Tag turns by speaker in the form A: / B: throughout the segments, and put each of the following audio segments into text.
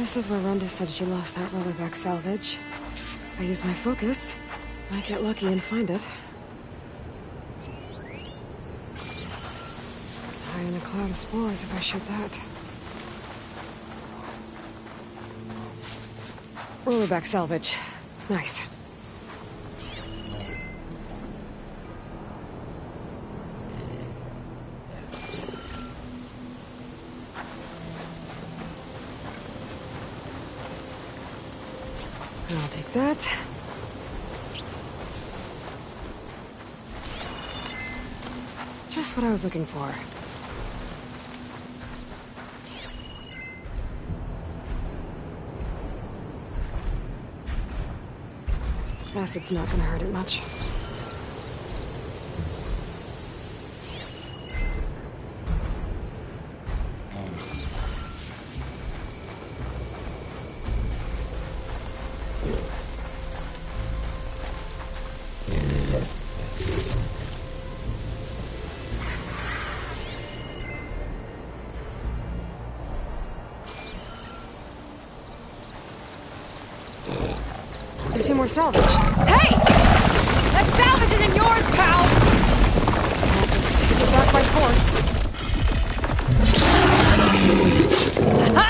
A: This is where Renda said she lost that rollerback salvage. I use my focus. Might get lucky and find it. High in a cloud of spores if I shoot that. Rollerback salvage. Nice. I'll take that. Just what I was looking for. Acid's not gonna hurt it much. I see more salvage. Hey! That salvage isn't yours, pal! Take it back by force. Ha!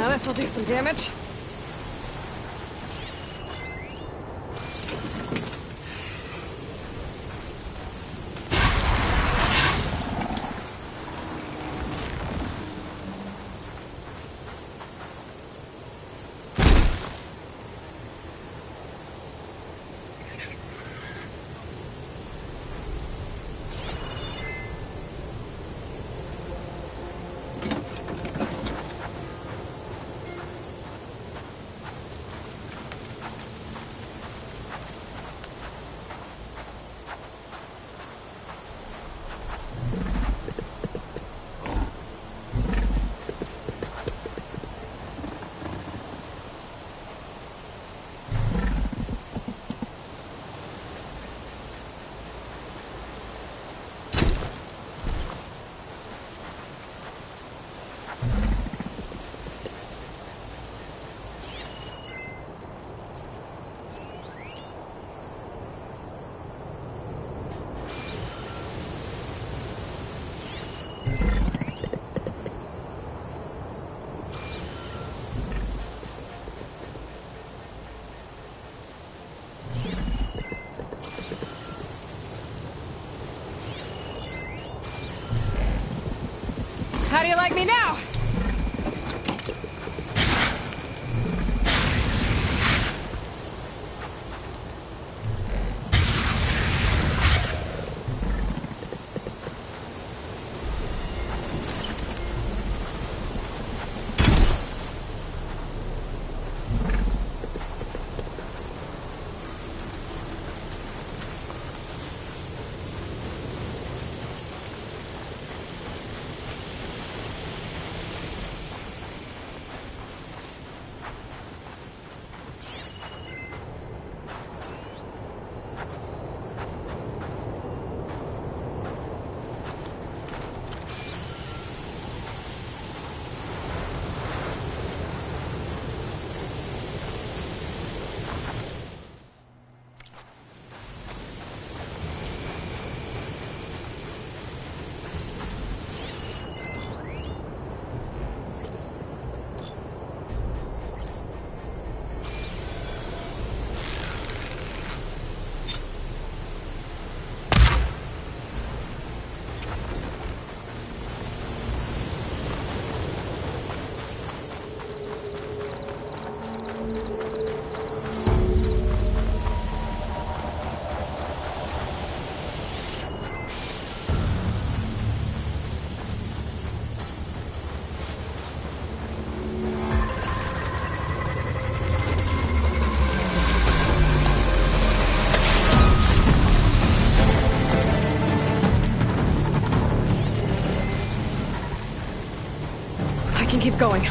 A: Now this'll do some damage. How do you like me now? Keep going.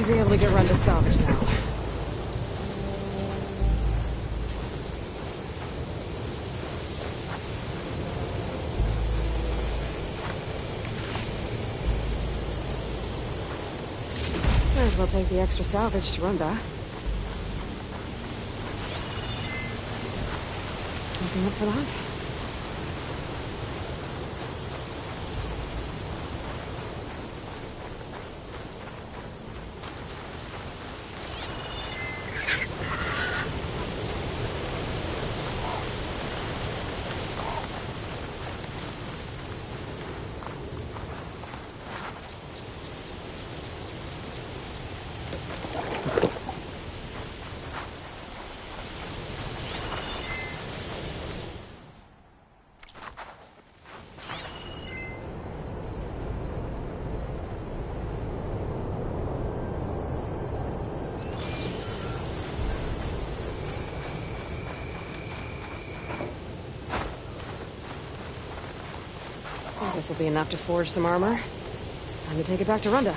A: Should be able to get run to salvage now. Might as well take the extra salvage to Runda. Something up for that? This'll be enough to forge some armor. Time to take it back to Runda.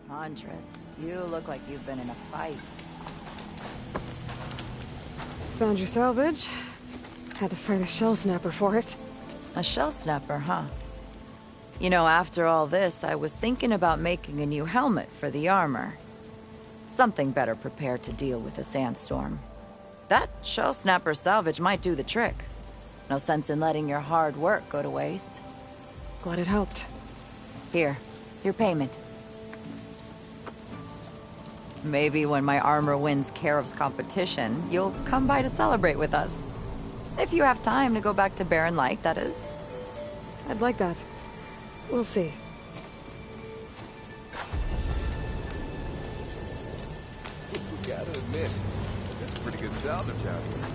B: Huntress, you look like you've been in a fight.
A: Found your salvage. Had to fight a shell snapper for it.
B: A shell snapper, huh? You know, after all this, I was thinking about making a new helmet for the armor. Something better prepared to deal with a sandstorm. That shell snapper salvage might do the trick. No sense in letting your hard work go to waste.
A: Glad it helped.
B: Here, your payment. Maybe when my armor wins Karev's competition, you'll come by to celebrate with us. If you have time to go back to Barren Light, that is.
A: I'd like that. We'll see.
C: Gotta admit, that's a pretty good salvage out here.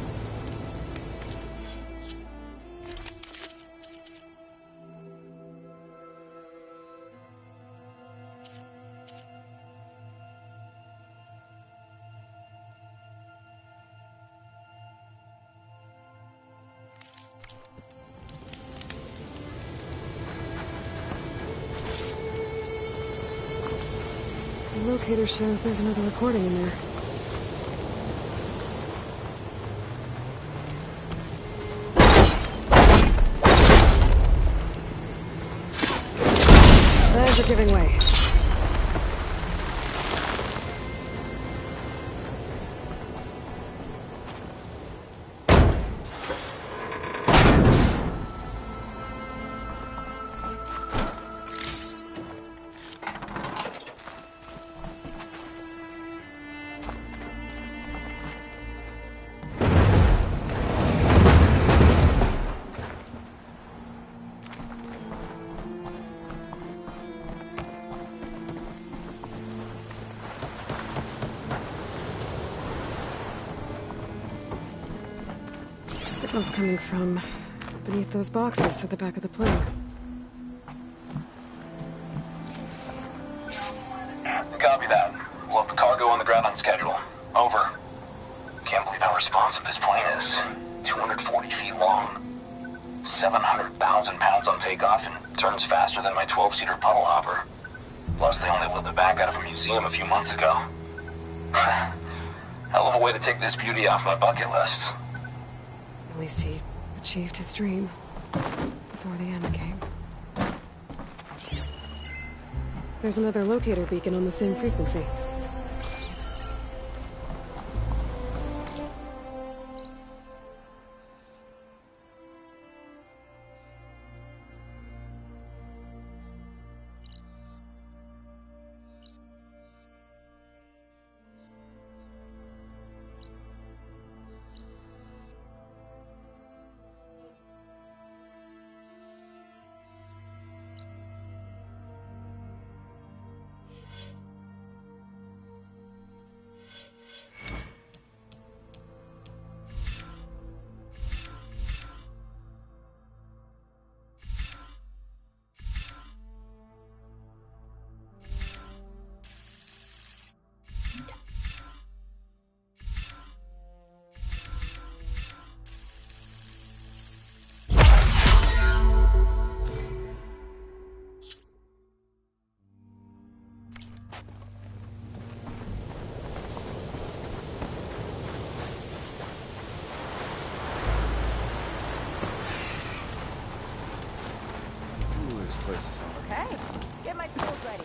A: The locator shows there's another recording in there. Flares are giving way. smells coming from beneath those boxes at the back of the plane.
D: Copy that. We'll have the cargo on the ground on schedule. Over. Can't believe how responsive this plane is. 240 feet long. 700,000 pounds on takeoff and turns faster than my 12-seater puddle hopper. Plus, they only wheeled it back out of a museum a few months ago. Hell of a way to take this beauty off my bucket list.
A: At least he achieved his dream before the end came. There's another locator beacon on the same frequency.
B: Okay, let's get my tools ready.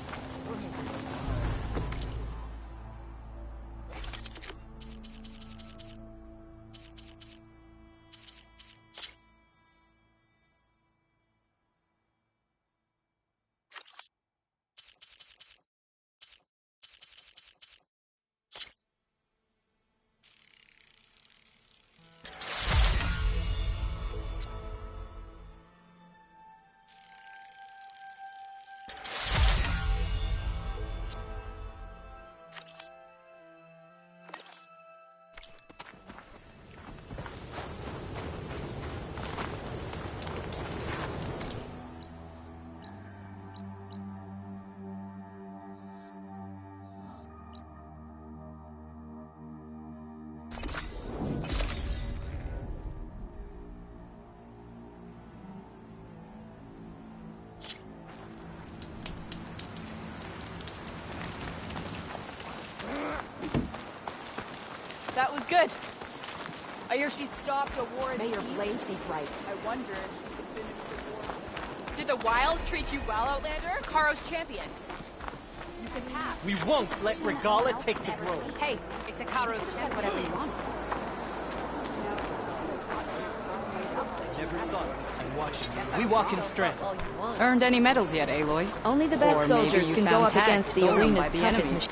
B: That was good. I hear she stopped a war in the East. May your blade be bright. I wonder if she finished the war. Did the Wilds treat you well, Outlander? Karo's champion. You can pass.
E: We won't let Regala take the grove.
A: Hey, it's a Karo's champion. Whatever you want.
E: Never thought I'd watch you. We walk in strength.
F: Earned any medals yet, Aloy?
G: Only the best soldiers can go up against the arena's toughest machines.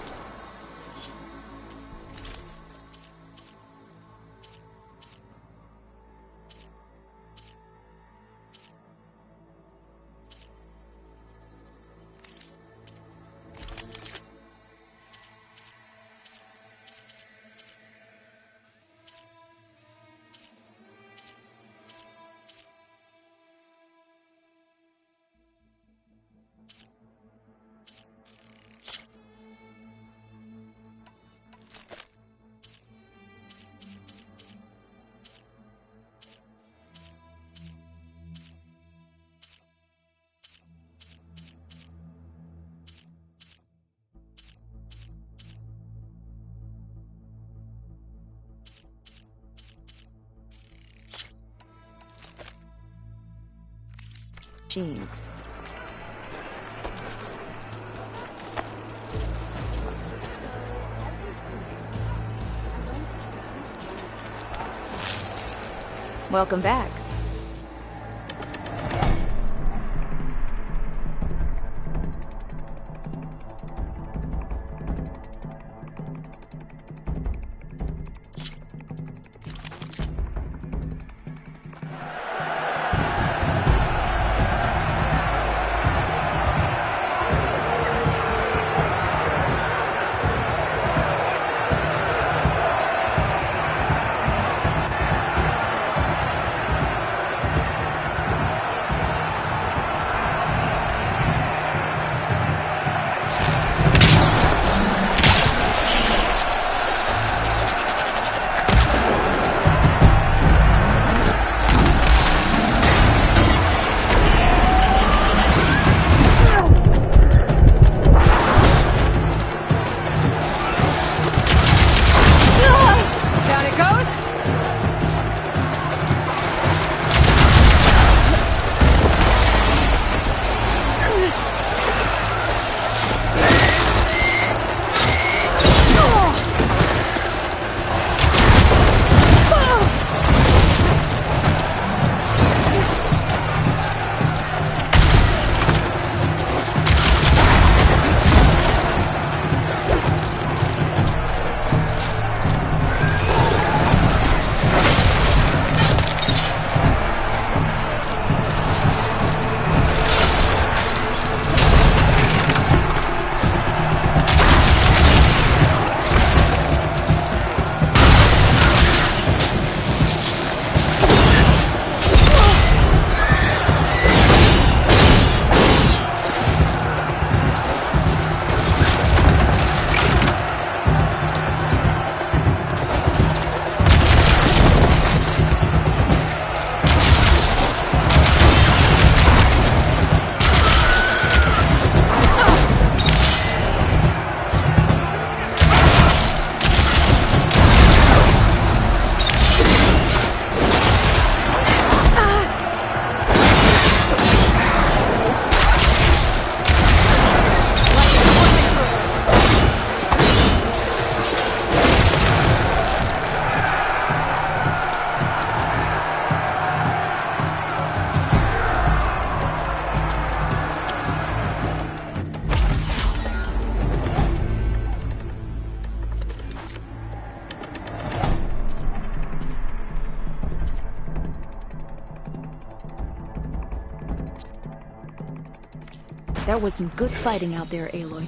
G: Welcome back. That was some good fighting out there, Aloy.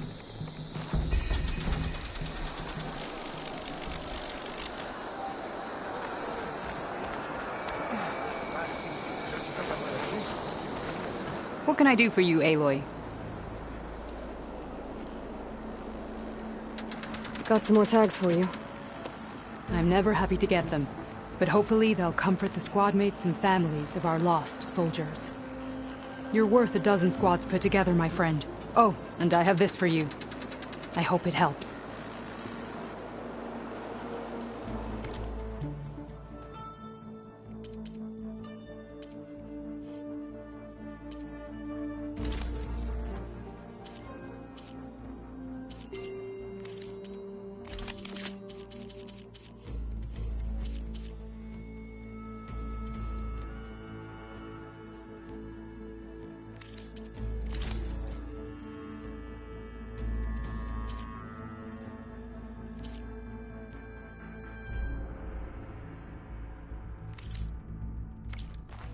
F: What can I do for you, Aloy?
A: Got some more tags for you.
F: I'm never happy to get them, but hopefully they'll comfort the squad mates and families of our lost soldiers. You're worth a dozen squads put together, my friend. Oh, and I have this for you. I hope it helps.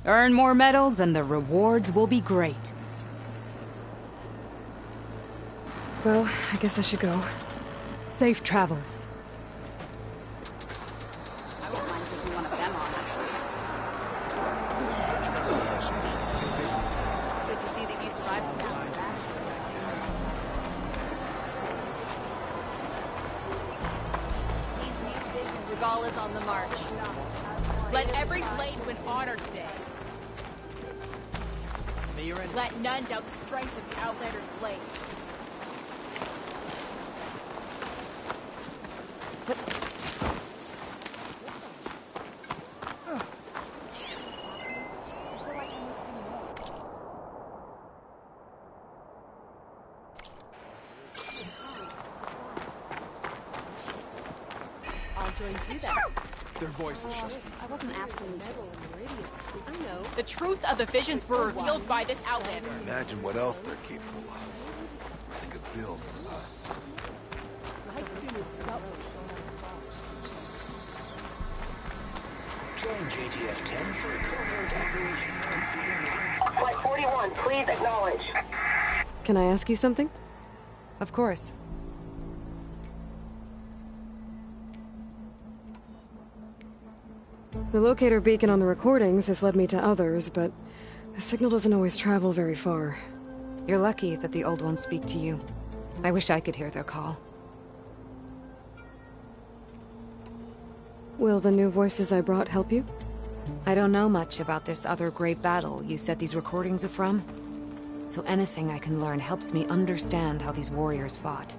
F: Earn more medals and the rewards will be great.
A: Well, I guess I should go.
F: Safe travels.
G: I wouldn't mind taking one of them on, actually. It's good to see that you survived that.
H: Regala's on the march. Let every blade win honor today. Let none doubt the strength of the Outlander's blade.
G: I'll join you then.
C: Their voices just...
G: I wasn't asking you to.
H: I know. The truth of the visions were revealed by this Outlander.
C: Imagine what else they're capable of. They could build.
I: Flight 41, please acknowledge.
A: Can I ask you something?
F: Of course.
A: The locator beacon on the recordings has led me to others, but the signal doesn't always travel very far.
F: You're lucky that the old ones speak to you. I wish I could hear their call.
A: Will the new voices I brought help you?
F: I don't know much about this other great battle you said these recordings are from, so anything I can learn helps me understand how these warriors fought.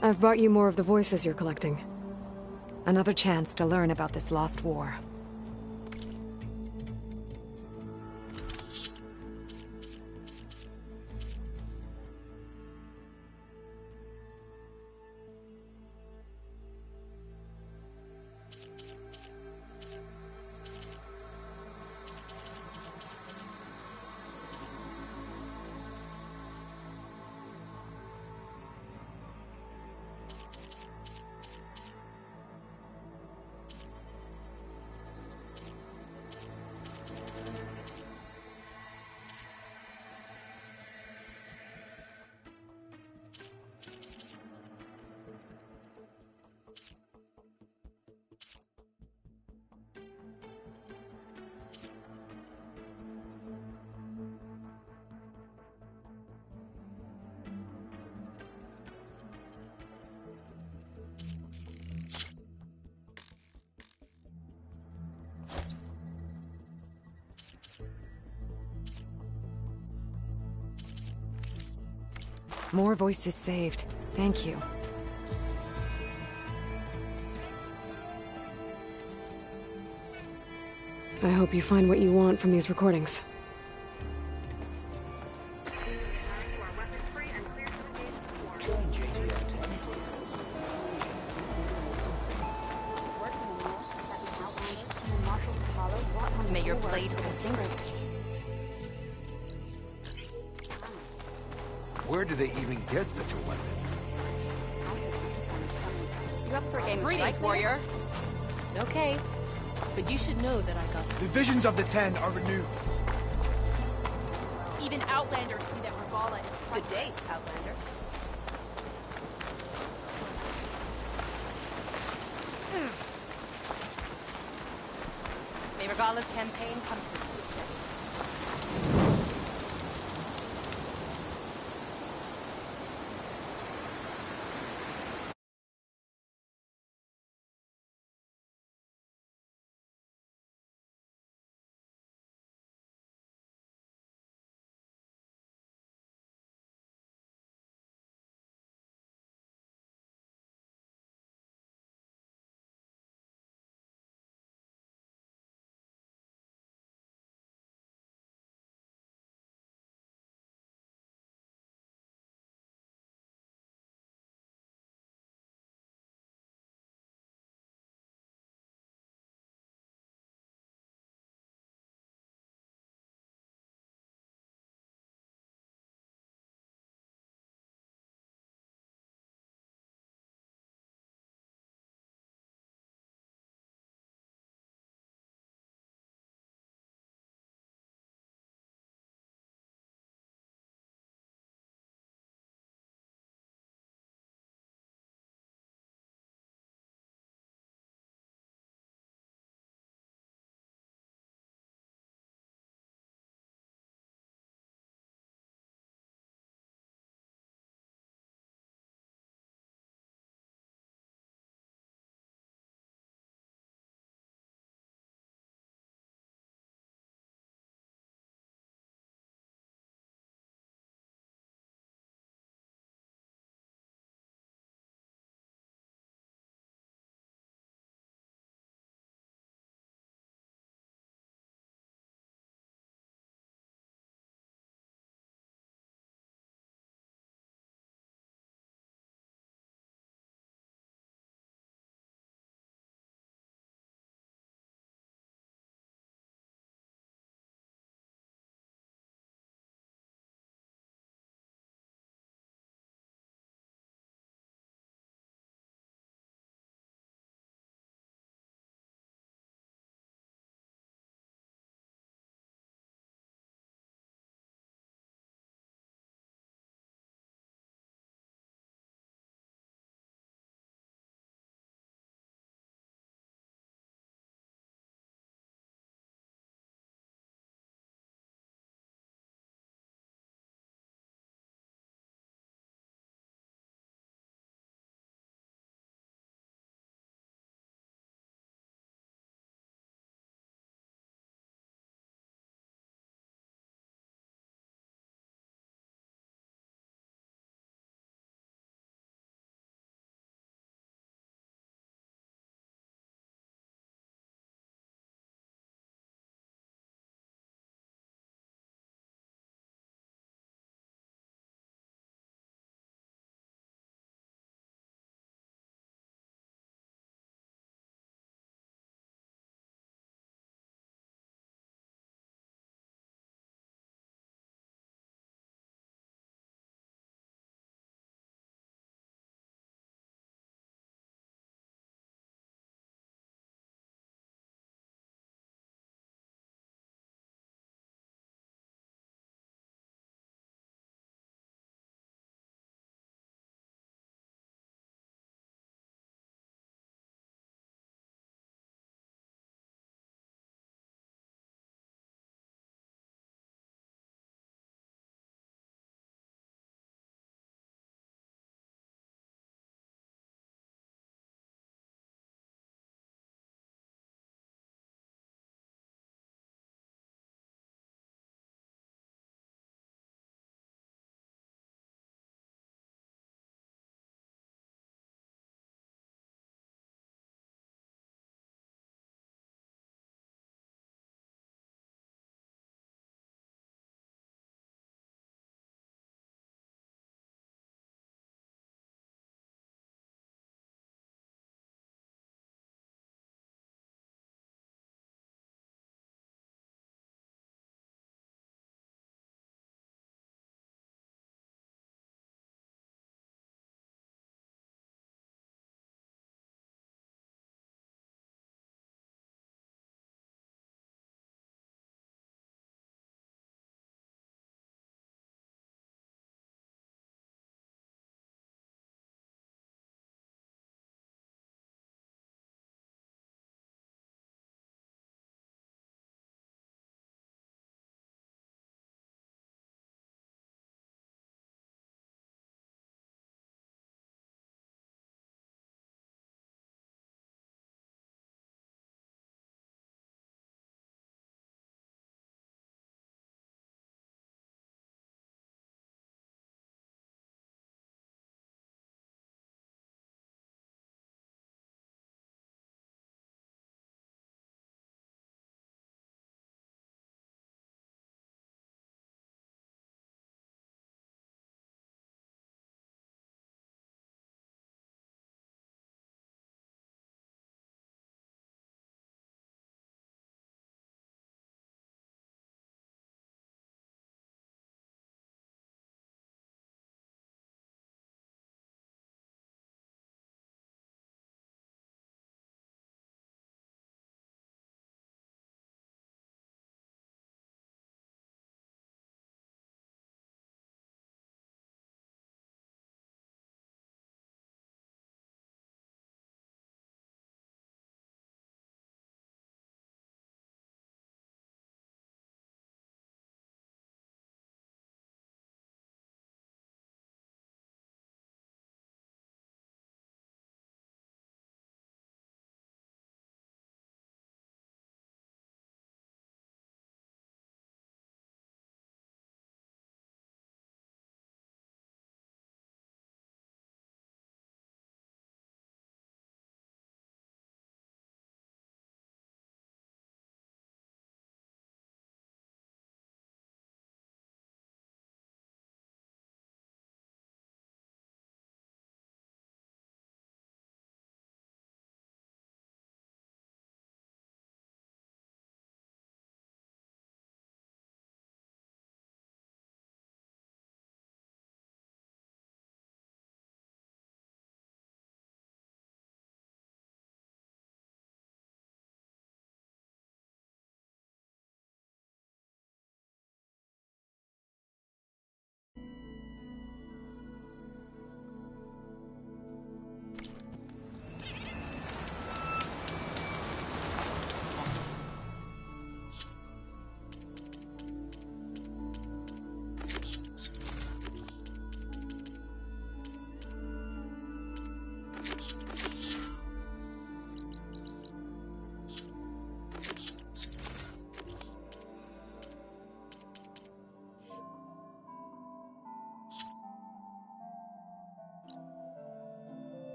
A: I've brought you more of the voices you're collecting.
F: Another chance to learn about this lost war. More voices saved. Thank you.
A: I hope you find what you want from these recordings.
B: May your blade be single.
C: Where do they even get such a weapon?
H: You up for a game of Strike, warrior?
G: Okay. But you should know that I got
E: The visions of the Ten are renewed.
H: Even Outlanders see that Regalia is
G: Good day, Outlander.
J: May Regala's campaign come through.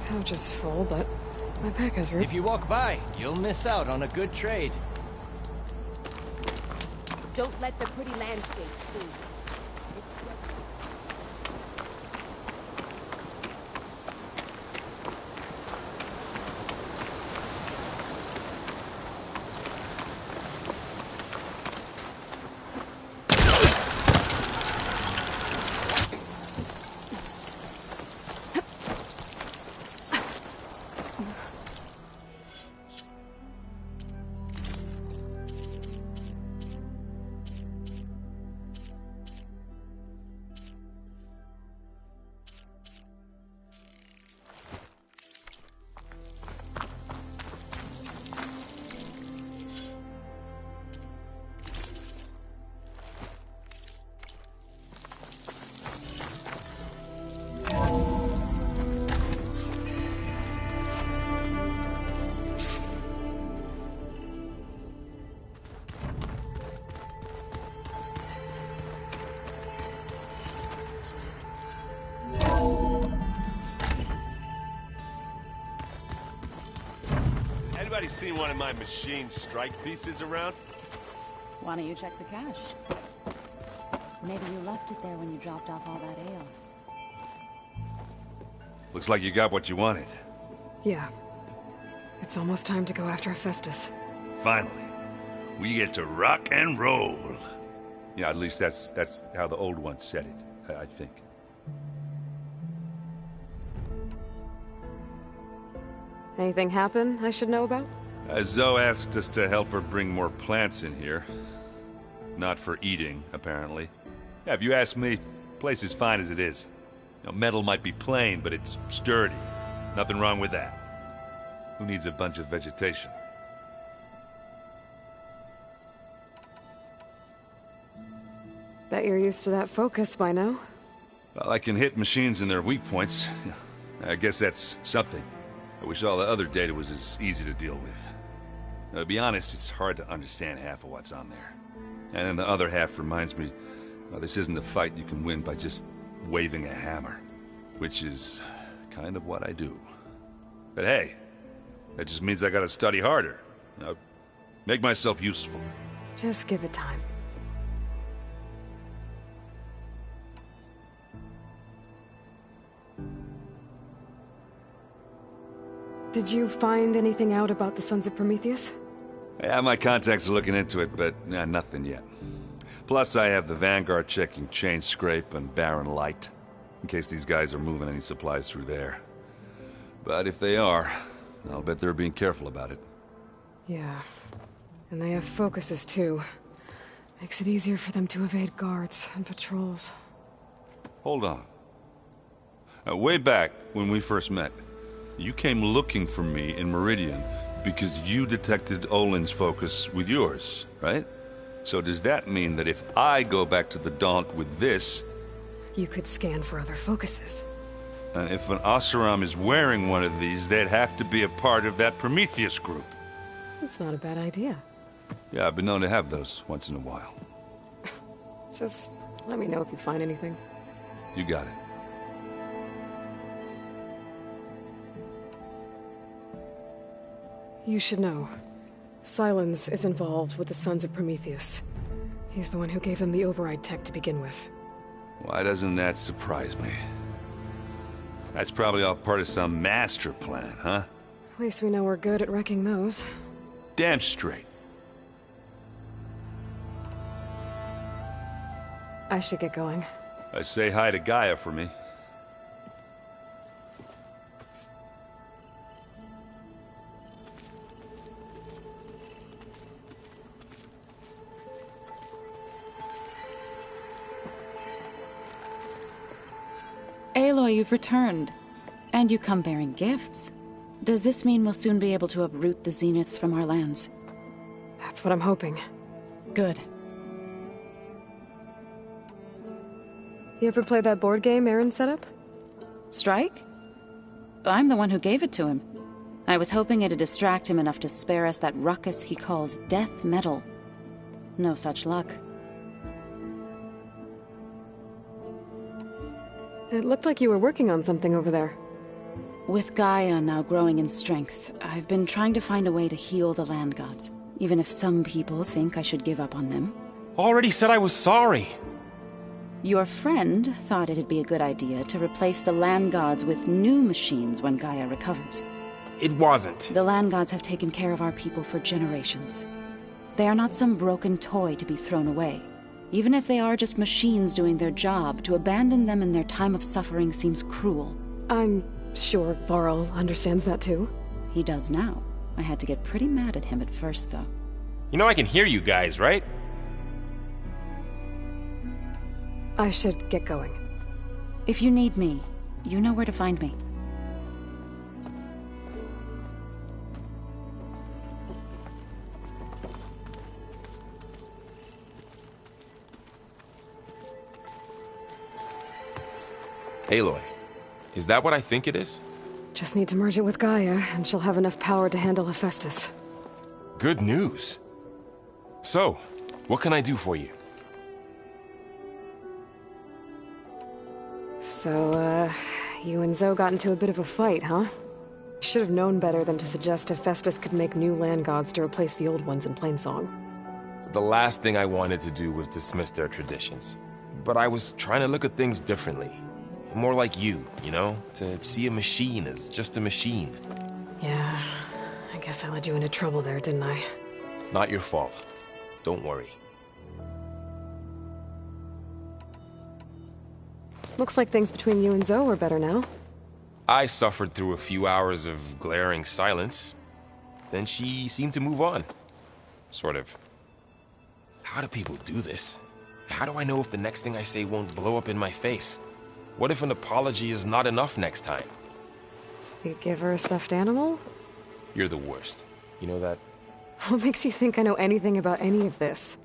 A: Pouch is full, but my pack has room.
E: If you walk by, you'll miss out on a good trade.
J: Don't let the pretty landscape fool you.
K: Anybody seen one of my machine strike pieces around?
G: Why don't you check the cache? Maybe you left it there when you dropped off all that ale.
C: Looks like you got what you wanted.
A: Yeah. It's almost time to go after Hephaestus.
C: Finally. We get to rock and roll. Yeah, at least that's how the old one said it, I think.
A: Anything happen I should know about?
C: Zoe asked us to help her bring more plants in here. Not for eating, apparently. Yeah, if you ask me, the place is fine as it is. You know, metal might be plain, but it's sturdy. Nothing wrong with that. Who needs a bunch of vegetation?
A: Bet you're used to that focus by now.
C: Well, I can hit machines in their weak points. I guess that's something. I wish all the other data was as easy to deal with. Now, to be honest, it's hard to understand half of what's on there. And then the other half reminds me, this isn't a fight you can win by just waving a hammer. Which is kind of what I do. But hey, that just means I gotta study harder. Make myself useful.
A: Just give it time. Did you find anything out about the Sons of Prometheus?
C: Yeah, my contacts are looking into it, but nothing yet. Plus, I have the Vanguard checking Chain Scrape and Barren Light, in case these guys are moving any supplies through there. But if they are, I'll bet they're being careful about it.
A: Yeah. And they have focuses, too. Makes it easier for them to evade guards and patrols.
C: Hold on. Way back, when we first met, you came looking for me in Meridian because you detected Olin's focus with yours, right? So does that mean that if I go back to the Daunt with this...
A: You could scan for other focuses.
C: And if an Oseram is wearing one of these, they'd have to be a part of that Prometheus group.
A: That's not a bad idea.
C: Yeah, I've been known to have those once in a while.
A: Just let me know if you find anything.
C: You got it.
A: You should know. Sylens is involved with the Sons of Prometheus. He's the one who gave them the override tech to begin with.
C: Why doesn't that surprise me? That's probably all part of some master plan, huh?
A: At least we know we're good at wrecking those.
C: Damn straight.
A: I should get going.
C: Say hi to Gaia for me.
G: Aloy, you've returned. And you come bearing gifts. Does this mean we'll soon be able to uproot the Zeniths from our lands?
A: That's what I'm hoping.
G: Good.
A: You ever play that board game Aaron set up?
G: Strike? I'm the one who gave it to him. I was hoping it'd distract him enough to spare us that ruckus he calls death metal. No such luck.
A: It looked like you were working on something over there.
G: With Gaia now growing in strength, I've been trying to find a way to heal the land gods, even if some people think I should give up on them.
L: Already said I was sorry.
G: Your friend thought it'd be a good idea to replace the land gods with new machines when Gaia recovers.
L: It wasn't.
G: The land gods have taken care of our people for generations. They are not some broken toy to be thrown away. Even if they are just machines doing their job, to abandon them in their time of suffering seems cruel.
A: I'm sure Varl understands that too.
G: He does now. I had to get pretty mad at him at first, though.
L: You know I can hear you guys, right?
A: I should get going.
G: If you need me, you know where to find me.
L: Aloy, is that what I think it is?
A: Just need to merge it with Gaia, and she'll have enough power to handle Hephaestus.
L: Good news. So, what can I do for you?
A: So, you and Zoe got into a bit of a fight, huh? Should have known better than to suggest Hephaestus could make new land gods to replace the old ones in Plainsong.
L: The last thing I wanted to do was dismiss their traditions. But I was trying to look at things differently. More like you know? To see a machine as just a machine.
A: Yeah, I guess I led you into trouble there, didn't I?
L: Not your fault. Don't worry.
A: Looks like things between you and Zoe are better now.
L: I suffered through a few hours of glaring silence. Then she seemed to move on. Sort of. How do people do this? How do I know if the next thing I say won't blow up in my face? What if an apology is not enough next time?
A: You give her a stuffed animal?
L: You're the worst. You know that?
A: What makes you think I know anything about any of this?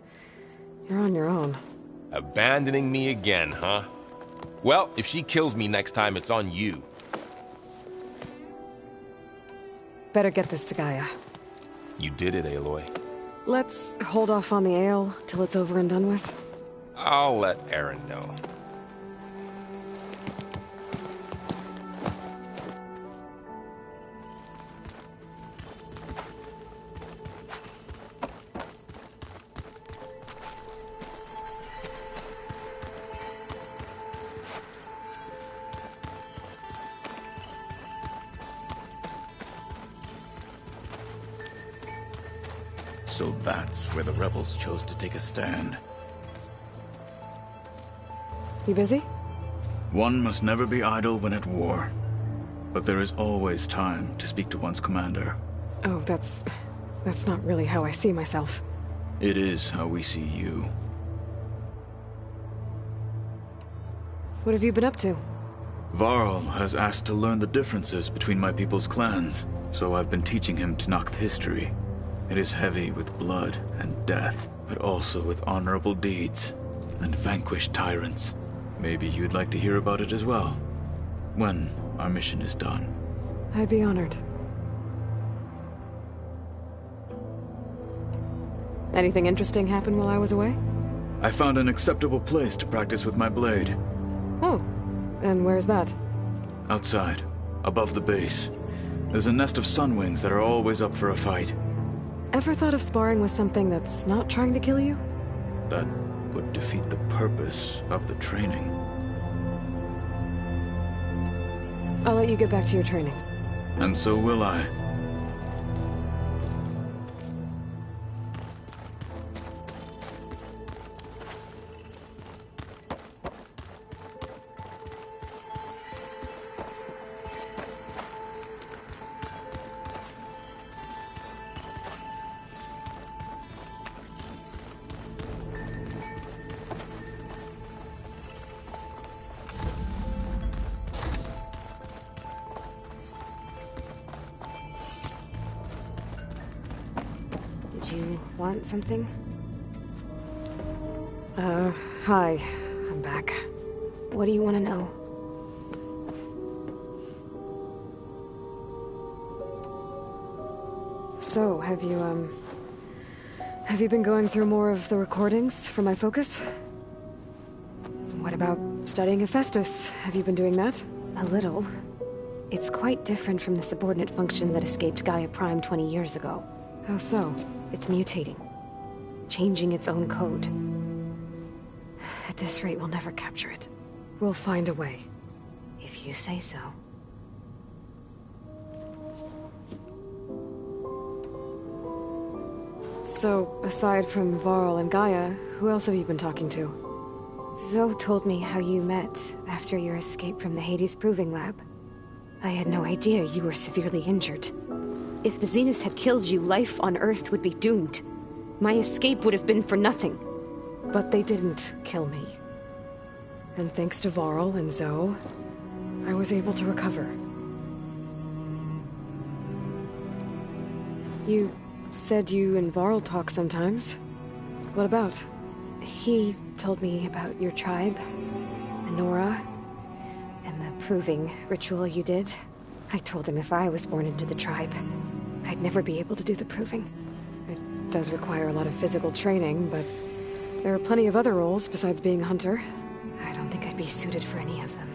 A: You're on your own.
L: Abandoning me again, huh? Well, if she kills me next time, it's on you.
A: Better get this to Gaia.
L: You did it, Aloy.
A: Let's hold off on the ale till it's over and done with.
L: I'll let Aaron know.
M: So that's where the rebels chose to take a stand.
A: You busy?
M: One must never be idle when at war. But there is always time to speak to one's commander.
A: Oh, that's not really how I see myself.
M: It is how we see you.
A: What have you been up to?
M: Varl has asked to learn the differences between my people's clans, so I've been teaching him Tenakth history. It is heavy with blood and death, but also with honorable deeds and vanquished tyrants. Maybe you'd like to hear about it as well, when our mission is done.
A: I'd be honored. Anything interesting happen while I was away?
M: I found an acceptable place to practice with my blade.
A: Oh, and where's that?
M: Outside, above the base. There's a nest of sunwings that are always up for a fight.
A: Ever thought of sparring with something that's not trying to kill you?
M: That would defeat the purpose of the training.
A: I'll let you get back to your training.
M: And so will I.
A: You want something? Hi. I'm back. What do you want to know? So, have you been going through more of the recordings for my focus? What about studying Hephaestus? Have you been doing that? A little.
N: It's quite different from the subordinate function that escaped Gaia Prime 20 years ago.
A: How so?
N: It's mutating. Changing its own code. At this rate, we'll never capture it.
A: We'll find a way.
N: If you say so.
A: So, aside from Varl and Gaia, who else have you been talking to?
N: Zoe told me how you met after your escape from the Hades Proving Lab. I had no idea you were severely injured. If the Zeniths had killed you, life on Earth would be doomed. My escape would have been for nothing.
A: But they didn't kill me. And thanks to Varl and Zoe, I was able to recover. You said you and Varl talk sometimes. What about?
N: He told me about your tribe, the Nora, and the proving ritual you did. I told him if I was born into the tribe, I'd never be able to do the proving.
A: It does require a lot of physical training, but there are plenty of other roles besides being a hunter.
N: I don't think I'd be suited for any of them.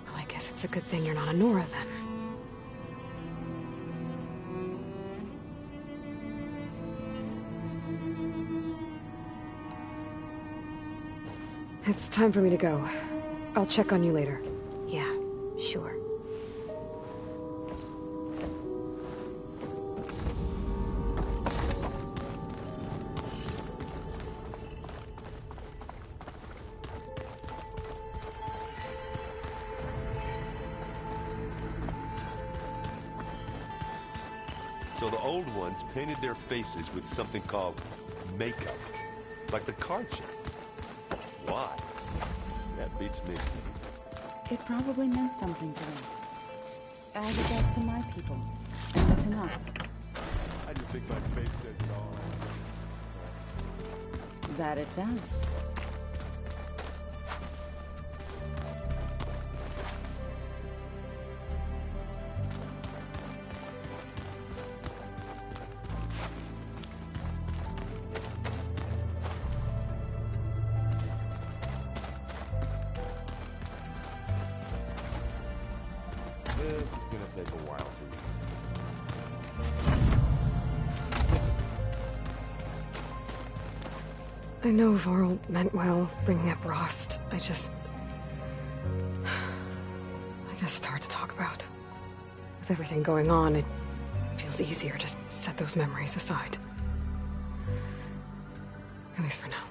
A: Well, I guess it's a good thing you're not a Nora, then. It's time for me to go. I'll check on you later.
N: Yeah, sure.
K: So the old ones painted their faces with something called makeup, like the card shape. Why? That beats me.
G: It probably meant something to them. As it does to my people, and the Tenakth.
K: I just think my face says it all.
G: That it does.
K: This is gonna take a while to
A: I know Varl meant well, bringing up Rost. I guess it's hard to talk about. With everything going on, it feels easier to set those memories aside. At least for now.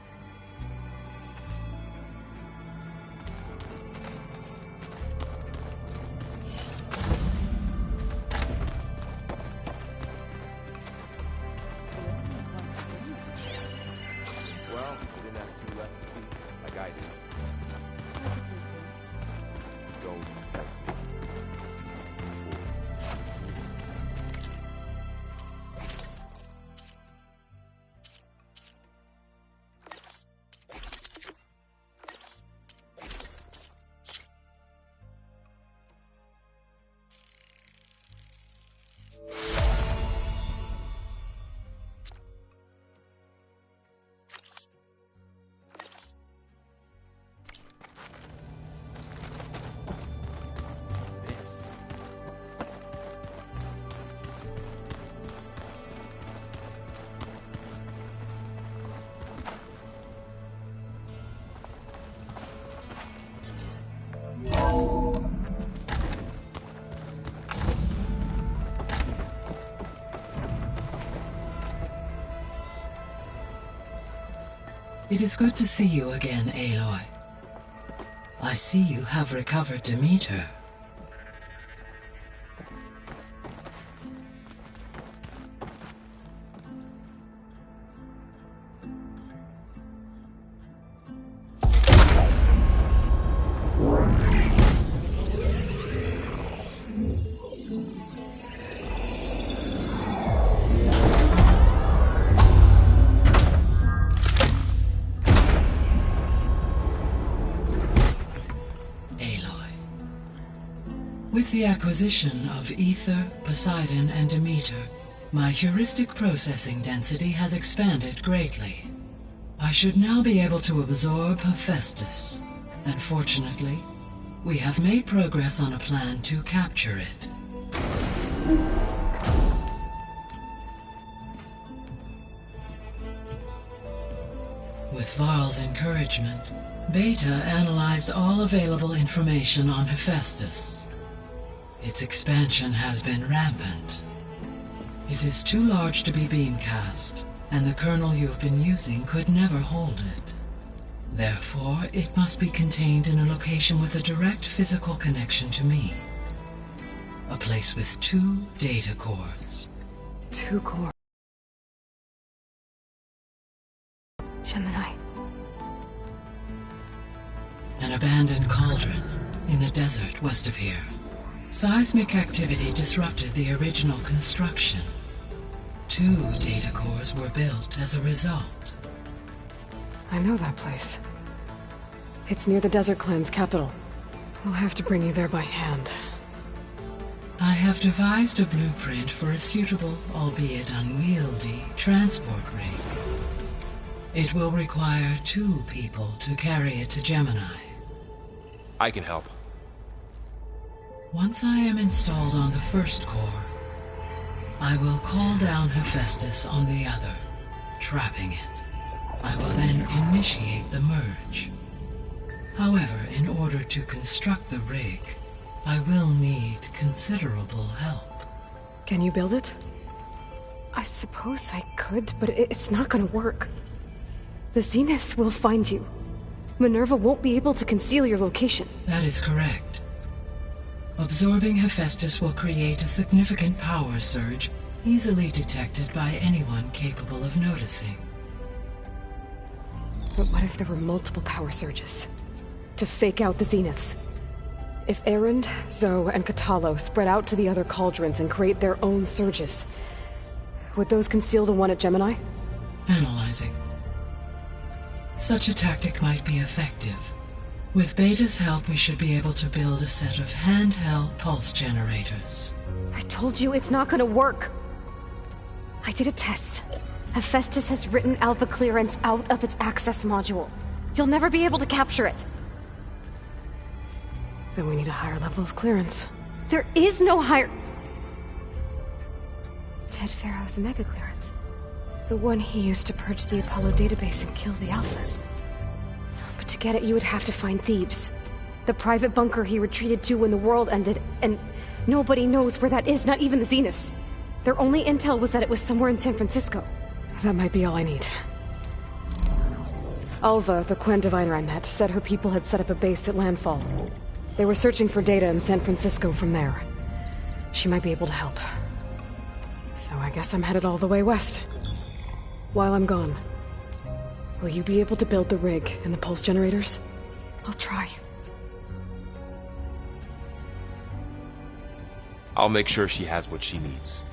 O: It is good to see you again, Aloy. I see you have recovered Demeter. With the acquisition of Ether, Poseidon, and Demeter, my heuristic processing density has expanded greatly. I should now be able to absorb Hephaestus, and fortunately, We have made progress on a plan to capture it. With Varl's encouragement, Beta analyzed all available information on Hephaestus. Its expansion has been rampant. It is too large to be beamcast, and the kernel you have been using could never hold it. Therefore, it must be contained in a location with a direct physical connection to me. A place with 2 data cores.
N: 2 cores. Gemini.
O: An abandoned cauldron in the desert west of here. Seismic activity disrupted the original construction. 2 data cores were built as a result.
N: I know that place. It's near the Desert Clan's capital. We'll have to bring you there by hand.
O: I have devised a blueprint for a suitable, albeit unwieldy, transport rig. It will require 2 people to carry it to Gemini.
L: I can help.
O: Once I am installed on the first core, I will call down Hephaestus on the other, trapping it. I will then initiate the merge. However, in order to construct the rig, I will need considerable help.
N: Can you build it? I suppose I could, but it's not gonna work. The Zeniths will find you. Minerva won't be able to conceal your location.
O: That is correct. Absorbing Hephaestus will create a significant power surge, easily detected by anyone capable of noticing.
N: But what if there were multiple power surges? To fake out the Zeniths? If Erend, Zoe, and Katalo spread out to the other cauldrons and create their own surges, would those conceal the one at Gemini?
O: Analyzing. Such a tactic might be effective. With Beta's help, we should be able to build a set of handheld pulse generators.
N: I told you it's not gonna work! I did a test. Hephaestus has written Alpha clearance out of its access module. You'll never be able to capture it. Then we need a higher level of clearance. There is no higher... Ted Pharaoh's mega clearance. The one he used to purge the Apollo database and kill the Alphas. But to get it, you would have to find Thebes. The private bunker he retreated to when the world ended, and nobody knows where that is, not even the Zeniths. Their only intel was that it was somewhere in San Francisco. That might be all I need. Alva, the Quen diviner I met, said her people had set up a base at Landfall. They were searching for data in San Francisco from there. She might be able to help. So I guess I'm headed all the way west. While I'm gone, will you be able to build the rig and the pulse generators? I'll try.
L: I'll make sure she has what she needs.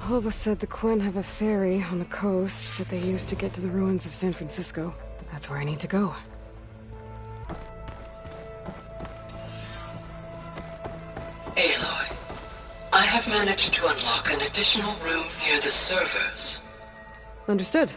N: Alva said the Quen have a ferry on the coast that they use to get to the ruins of San Francisco. That's where I need to go.
O: Aloy, I have managed to unlock an additional room near the servers.
N: Understood.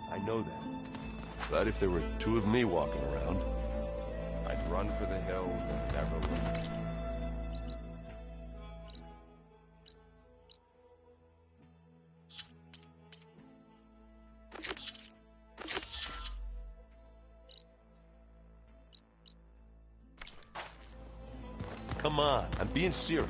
K: I know that. But if there were 2 of me walking around, I'd run for the hills and never look. Come on, I'm being serious.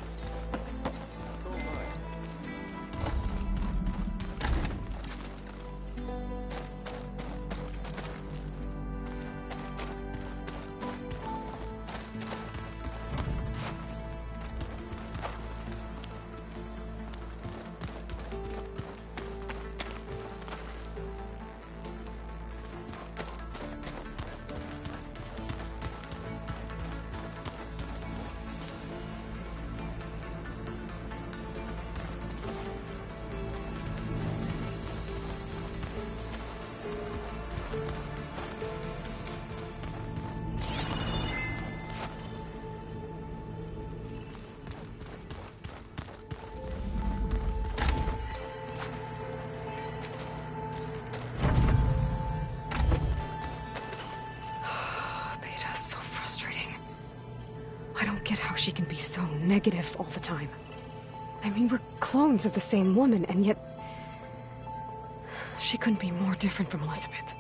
N: She can be so negative all the time. I mean, we're clones of the same woman, and yet... she couldn't be more different from Elizabeth.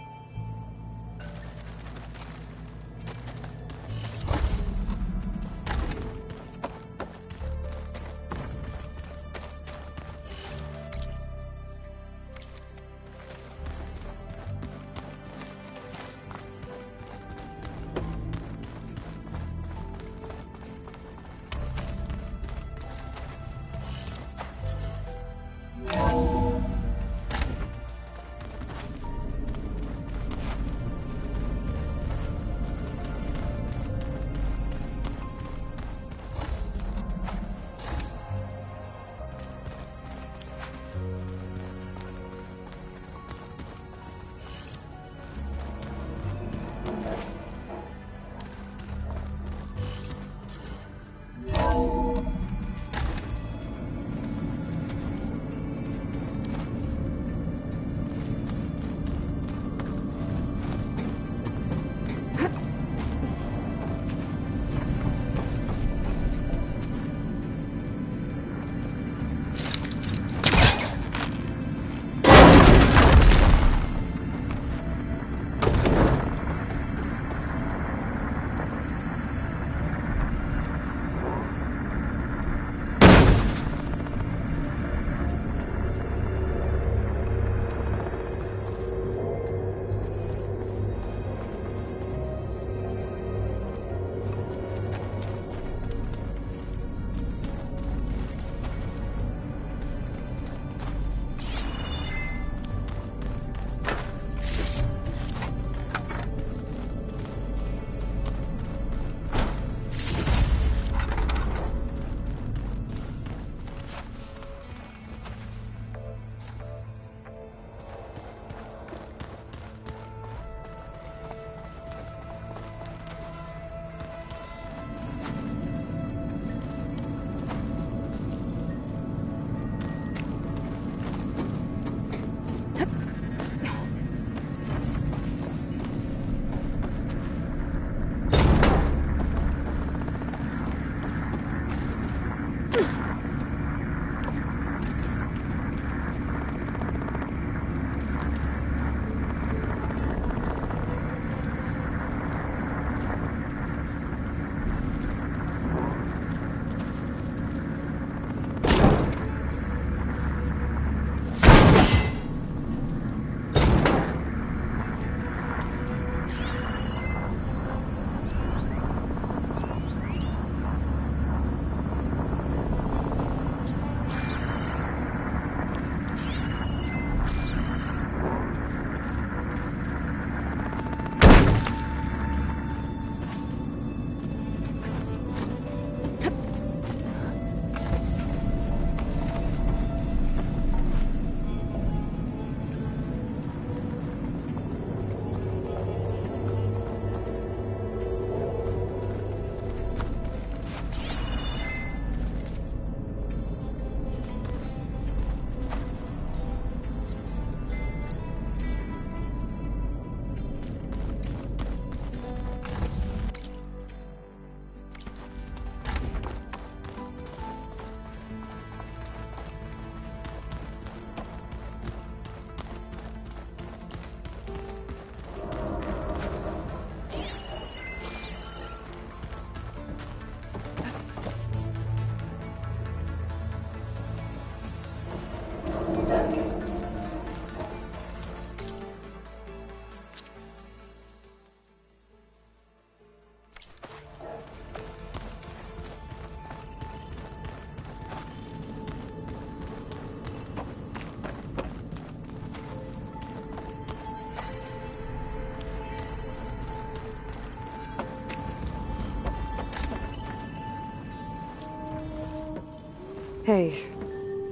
N: Hey,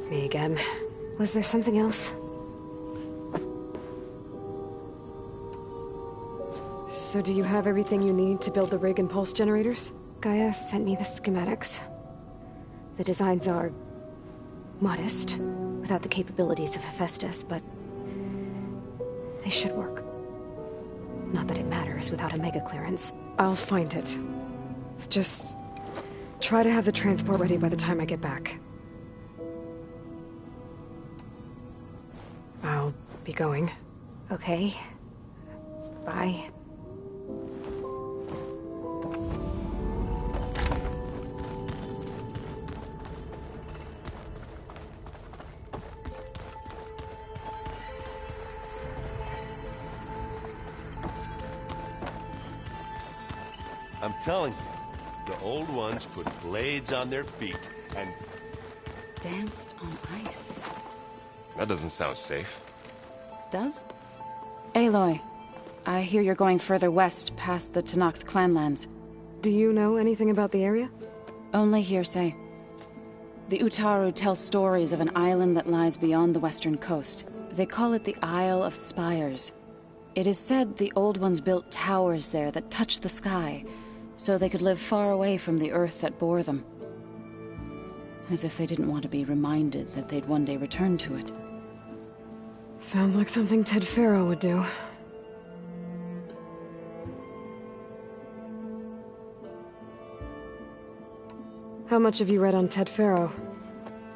N: me again. Was there something else? So do you have everything you need to build the rig and pulse generators? Gaia sent me the schematics. The designs are modest, without the capabilities of Hephaestus, but they should work. Not that it matters without a mega clearance. I'll find it. Just try to have the transport ready by the time I get back. I'll be going. Okay. Bye.
K: I'm telling you, the old ones put blades on their feet and...
G: Danced on ice.
L: That doesn't sound safe.
G: Does? Aloy, I hear you're going further west past the Tenakth clanlands.
N: Do you know anything about the area?
G: Only hearsay. The Utaru tell stories of an island that lies beyond the western coast. They call it the Isle of Spires. It is said the Old Ones built towers there that touch the sky, so they could live far away from the earth that bore them. As if they didn't want to be reminded that they'd one day return to it.
N: Sounds like something Ted Faro would do. How much have you read on Ted Faro?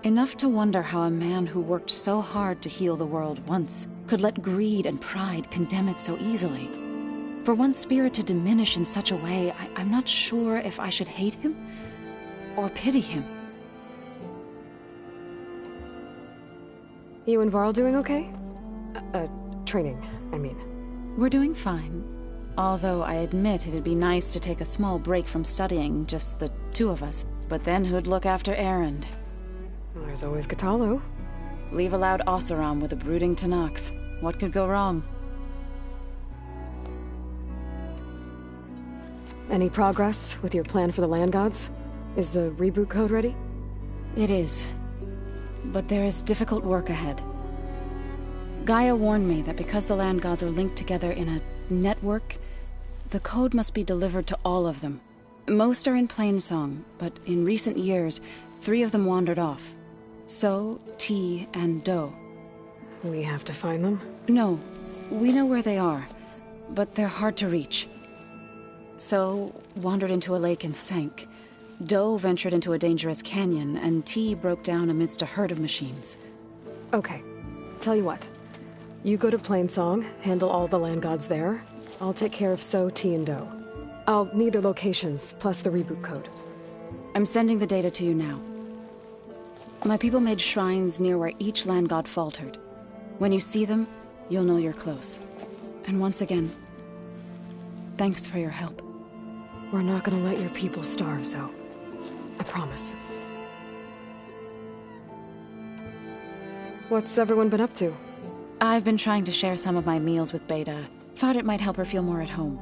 G: Enough to wonder how a man who worked so hard to heal the world once could let greed and pride condemn it so easily. For one spirit to diminish in such a way, I'm not sure if I should hate him or pity him.
N: You and Varl doing okay? Training, I mean.
G: We're doing fine. Although I admit it'd be nice to take a small break from studying, just the two of us. But then who'd look after Erend?
N: Well, there's always Kotallo.
G: Leave a loud Oseram with a brooding Tenakth. What could go wrong?
N: Any progress with your plan for the Land Gods? Is the reboot code ready?
G: It is. But there is difficult work ahead. Gaia warned me that because the Land Gods are linked together in a network, the code must be delivered to all of them. Most are in Plainsong, but in recent years, 3 of them wandered off. So, T, and Do.
N: We have to find them?
G: No. We know where they are, but they're hard to reach. So, wandered into a lake and sank. Do ventured into a dangerous canyon, and T broke down amidst a herd of machines.
N: Okay. Tell you what. You go to Plainsong, handle all the Land Gods there. I'll take care of So, T, and Do. I'll need their locations, plus the reboot code.
G: I'm sending the data to you now. My people made shrines near where each Land God faltered. When you see them, you'll know you're close. And once again, thanks for your help.
N: We're not gonna let your people starve, Zo. I promise. What's everyone been up to?
G: I've been trying to share some of my meals with Beta. Thought it might help her feel more at home.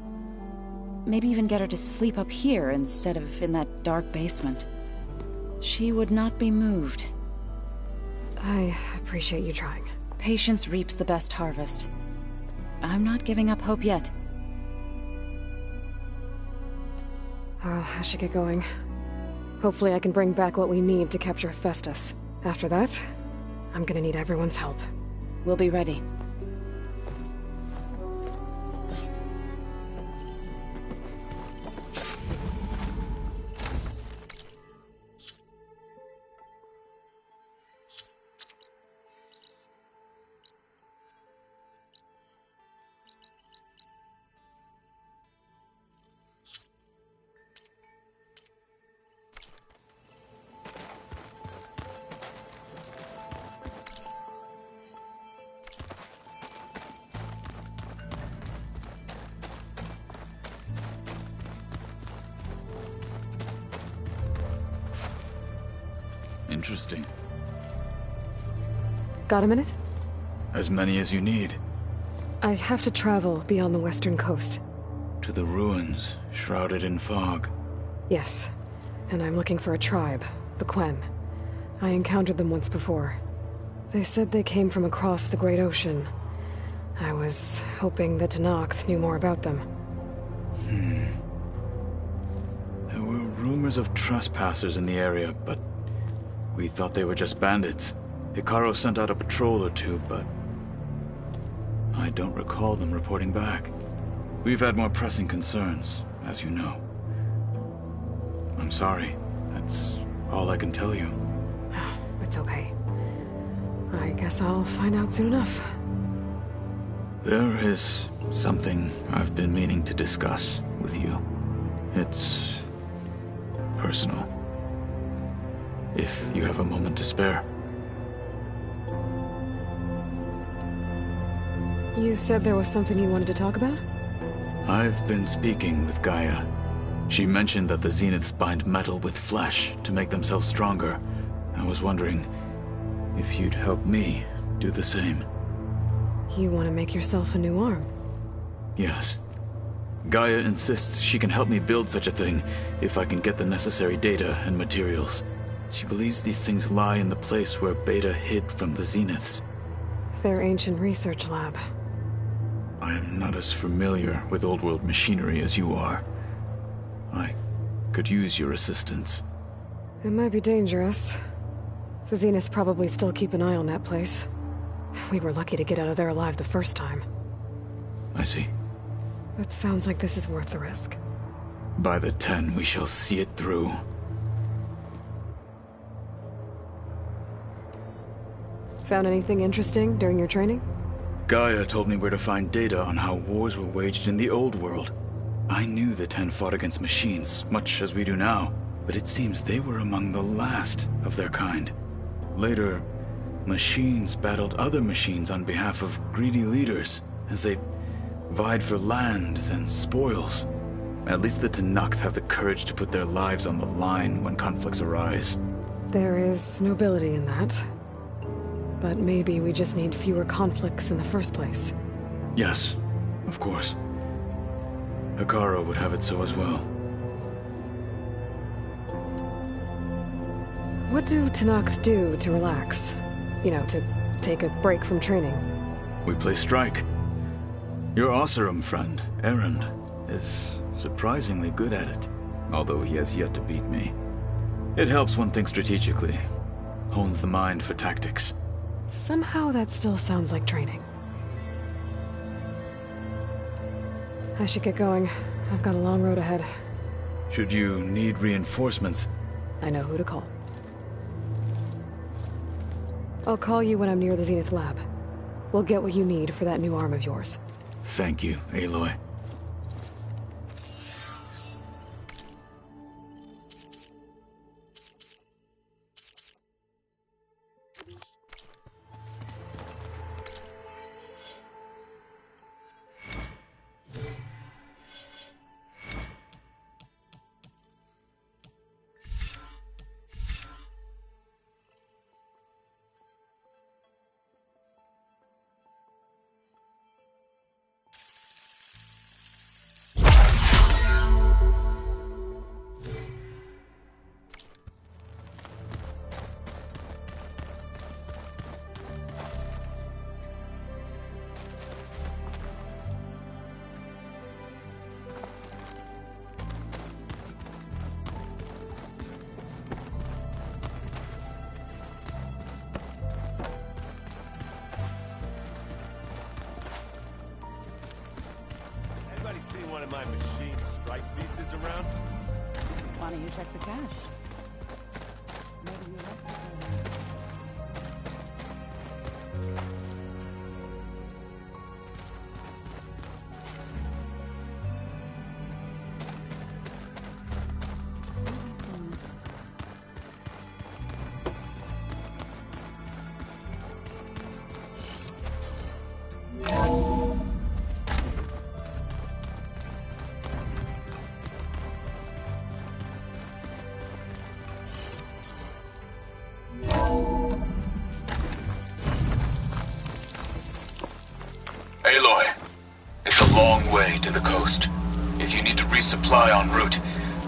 G: Maybe even get her to sleep up here instead of in that dark basement. She would not be moved.
N: I appreciate you trying.
G: Patience reaps the best harvest. I'm not giving up hope yet.
N: Well, I should get going. Hopefully I can bring back what we need to capture Hephaestus. After that, I'm gonna need everyone's help.
G: We'll be ready.
M: Interesting.
N: Got a minute?
M: As many as you need.
N: I have to travel beyond the western coast.
M: To the ruins, shrouded in fog.
N: Yes. And I'm looking for a tribe, the Quen.
A: I encountered them once before. They said they came from across the Great Ocean. I was hoping that Tenakth knew more about them.
M: There were rumors of trespassers in the area, but we thought they were just bandits. Hekarro sent out a patrol or two, but I don't recall them reporting back. We've had more pressing concerns, as you know. I'm sorry. That's all I can tell you.
A: It's okay. I guess I'll find out soon enough.
M: There is something I've been meaning to discuss with you. It's personal. If you have a moment to spare.
A: You said there was something you wanted to talk about?
M: I've been speaking with Gaia. She mentioned that the Zeniths bind metal with flesh to make themselves stronger. I was wondering if you'd help me do the same.
A: You want to make yourself a new arm?
M: Yes. Gaia insists she can help me build such a thing if I can get the necessary data and materials. She believes these things lie in the place where Beta hid from the Zeniths.
A: Their ancient research lab.
M: I am not as familiar with old world machinery as you are. I could use your assistance.
A: It might be dangerous. The Zeniths probably still keep an eye on that place. We were lucky to get out of there alive the first time.
M: I see.
A: It sounds like this is worth the risk.
M: By the 10, we shall see it through.
A: Found anything interesting during your training?
M: Gaia told me where to find data on how wars were waged in the old world. I knew the 10 fought against machines, much as we do now, but it seems they were among the last of their kind. Later, machines battled other machines on behalf of greedy leaders, as they vied for lands and spoils. At least the Tenakth have the courage to put their lives on the line when conflicts arise.
A: There is nobility in that. But maybe we just need fewer conflicts in the first place.
M: Yes, of course. Hekarro would have it so as well.
A: What do Tenakth do to relax? You know, to take a break from training?
M: We play strike. Your Oseram friend, Erend, is surprisingly good at it, although he has yet to beat me. It helps one think strategically, hones the mind for tactics.
A: Somehow that still sounds like training. I should get going. I've got a long road ahead.
M: Should you need reinforcements,
A: I know who to call. I'll call you when I'm near the Zenith lab. We'll get what you need for that new arm of yours.
M: Thank you, Aloy.
K: One of my machine strike pieces around?
G: Why don't you check the cache? Maybe you left it
D: Aloy, it's a long way to the coast. If you need to resupply en route,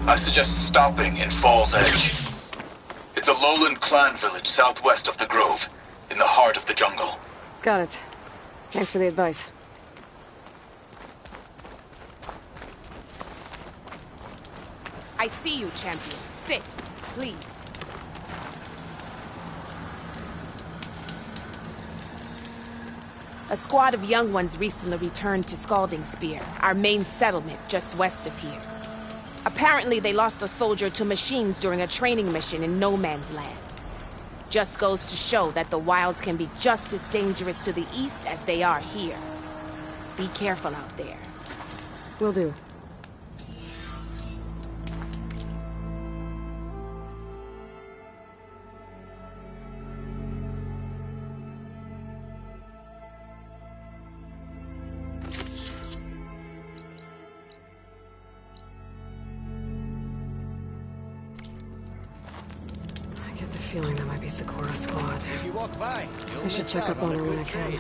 D: I suggest stopping in Fall's Edge.
M: It's a lowland clan village southwest of the Grove, in the heart of the jungle.
A: Got it. Thanks for the advice.
J: I see you, champion. Sit, please. A squad of young ones recently returned to Scalding Spear, our main settlement just west of here. Apparently they lost a soldier to machines during a training mission in No Man's Land. Just goes to show that the wilds can be just as dangerous to the east as they are here. Be careful out there.
A: Will do. Feeling that might be Sikora's squad.
E: If you walk by,
A: I should check up on her when I can.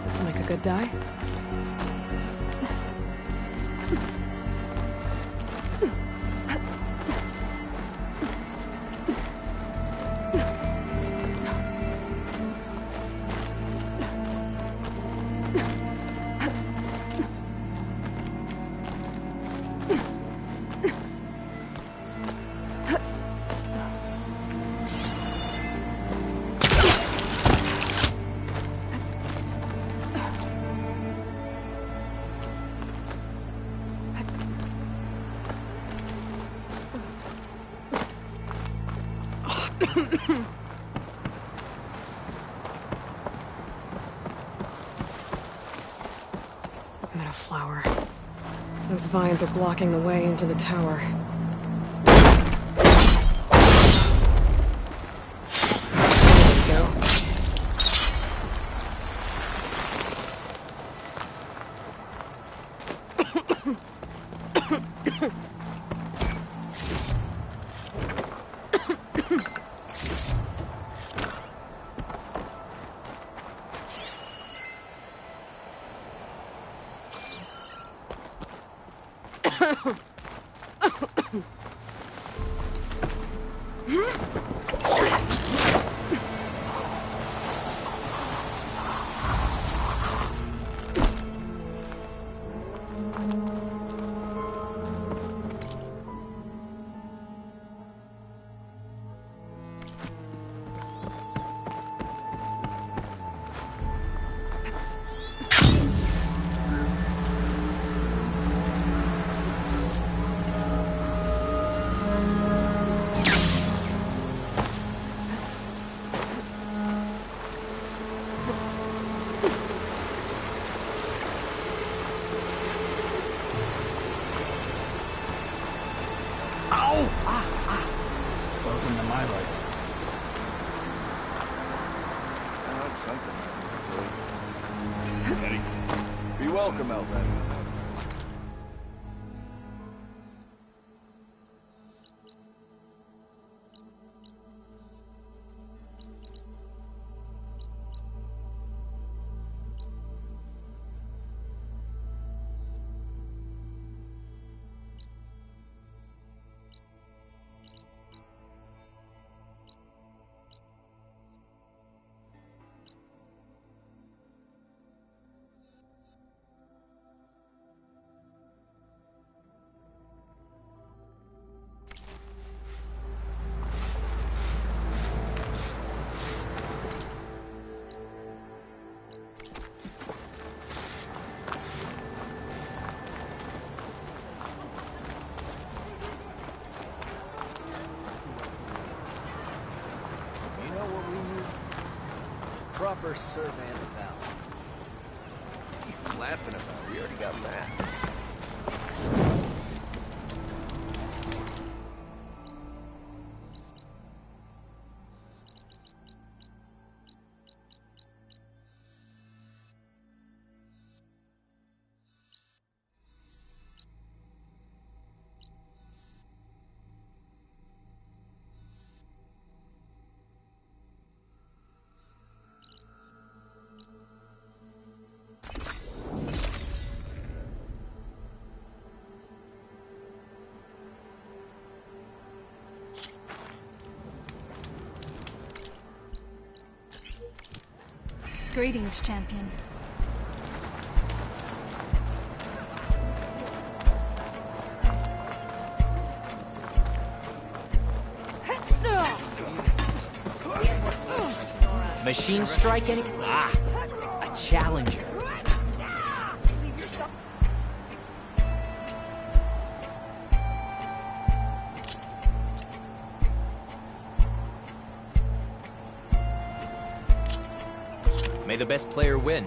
A: Doesn't make a good die. I'm at a flower. Those vines are blocking the way into the tower. There we go.
P: Welcome, Outlander.
E: Proper survey of the valley.
P: What are you laughing about? We already got maps.
Q: Greetings, champion.
E: Machine strike any? Ah, a challenger. May the best player win.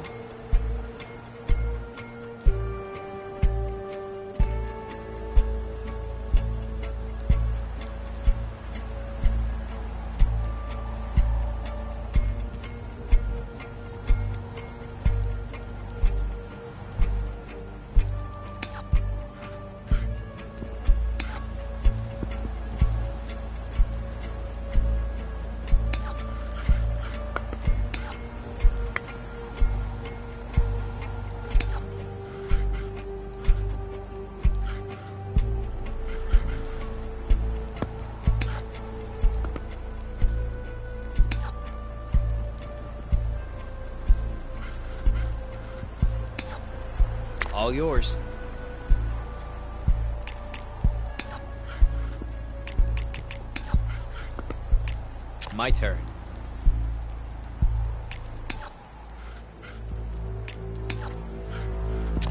E: All yours. My turn.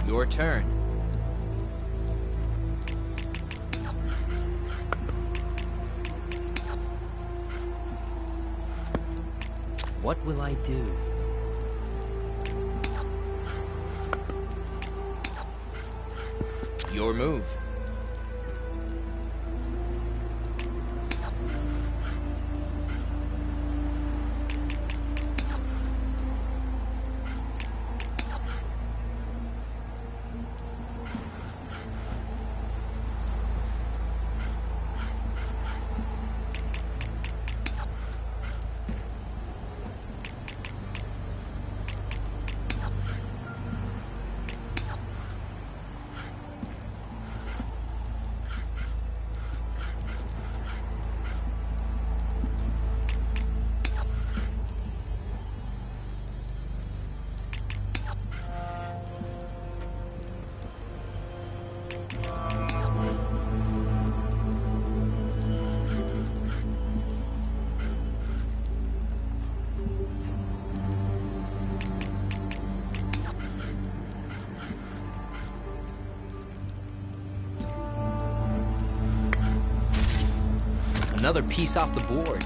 E: Your turn. What will I do? Your move. Another piece off the board.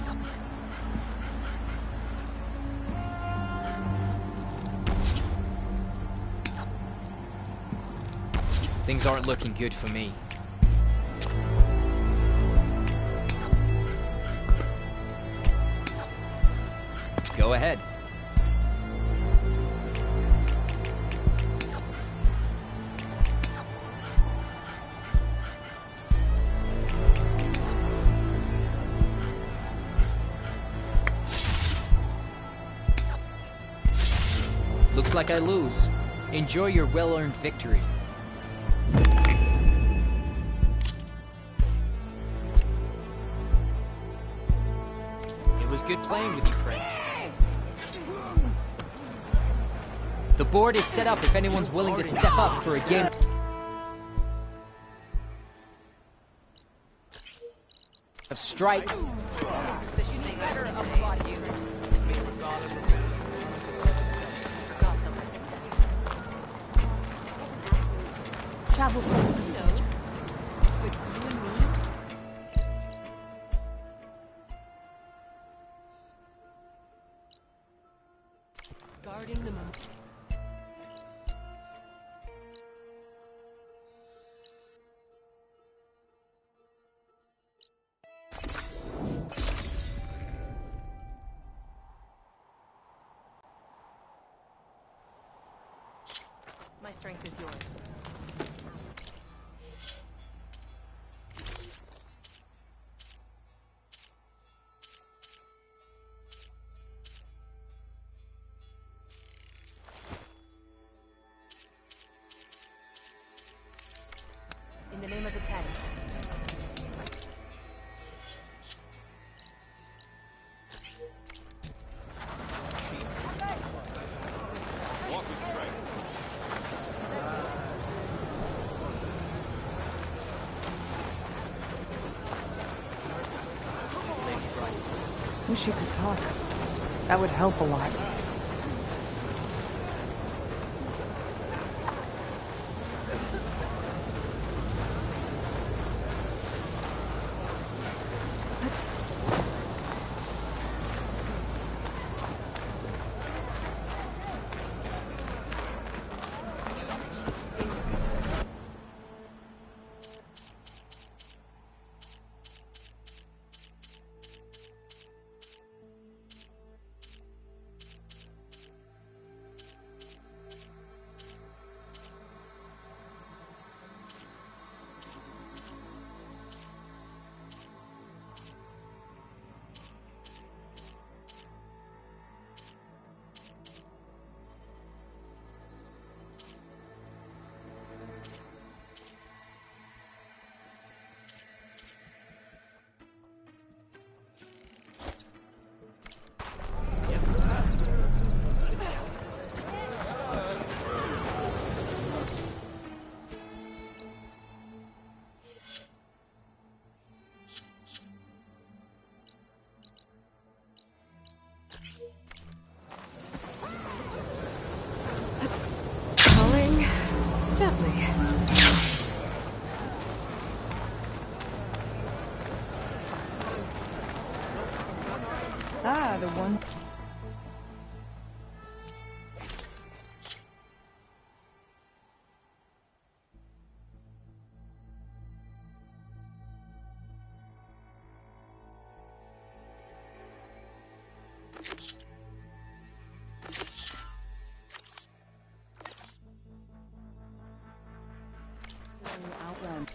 E: Things aren't looking good for me. Go ahead. Looks like I lose. Enjoy your well-earned victory. It was good playing with you, friend. The board is set up if anyone's willing to step up for a game. Of strike.
N: Travel safely, soldier.
H: But you and me? Guarding the moon.
R: My strength is yours. In the name of the Ten.
A: Wish you could talk. That would help a lot. Gently. Ah, the one.
G: Outrun.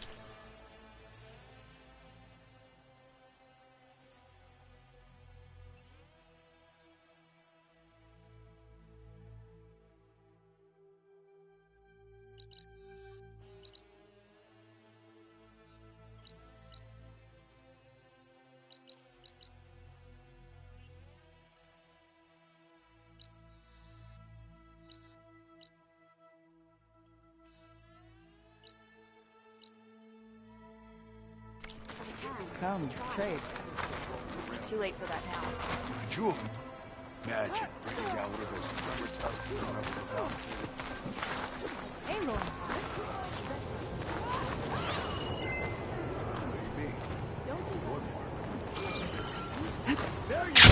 A: Come, trade.
R: Too late for that now.
S: Jewel. Imagine bringing down one of those treasure tusks you don't have to down.
R: Hey, Lord.
S: Maybe.
R: Don't think
S: There you go.